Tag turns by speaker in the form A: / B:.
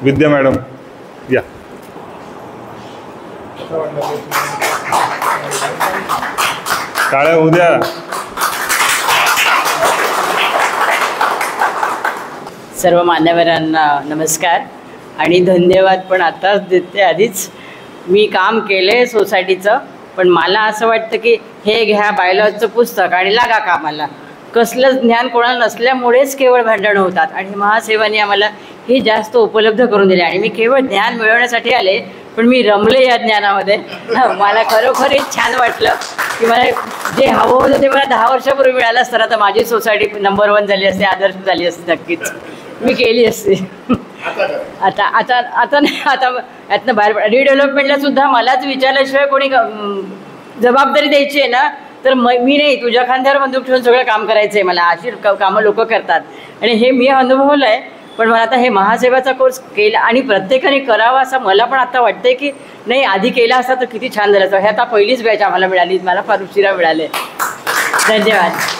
A: विद्या madam या. टाळ्या होऊ द्या.
B: सर्व मान्यवरांना नमस्कार आणि धन्यवाद. पण आताच देते, आधीच मी काम केलं आहे सोसायटीचं, पण मला असं वाटतं की हे घ्या बायलॉजचं पुस्तक आणि लागा कामाला. कसलं ज्ञान कोणाला नसल्यामुळेच केवळ भांडणं होतात आणि महासेवांनी आम्हाला हे जास्त उपलब्ध करून दिले. आणि मी केवळ ज्ञान मिळवण्यासाठी आले, पण मी रमले या ज्ञानामध्ये. मला खरोखरच छान वाटलं की मला जे हवं होतं ते मला 10 वर्षापूर्वी मिळालं असतं, आता माझी सोसायटी नंबर 1 झाली असते, आदर्श झाली असते, नक्कीच मी केली असते. आता आता आता नाही, आता यातनं बाहेर रिडेव्हलपमेंटला सुद्धा मलाच विचारल्याशिवाय कोणी जबाबदारी द्यायची आहे ना, तर मी नाही, तुझ्या खांद्यावर बंदूक ठेवून सगळं काम करायचं आहे मला. अशी कामं लोक करतात आणि हे मी अनुभवलं आहे. पण मला आता हे महासेवाचा कोर्स केला आणि प्रत्येकाने करावा असं मला पण आता वाटतंय की नाही, आधी केला असता तर किती छान झालं असतं. हे आता पहिलीच बॅच आम्हाला मिळाली, मला फार उशिरा मिळाले. धन्यवाद.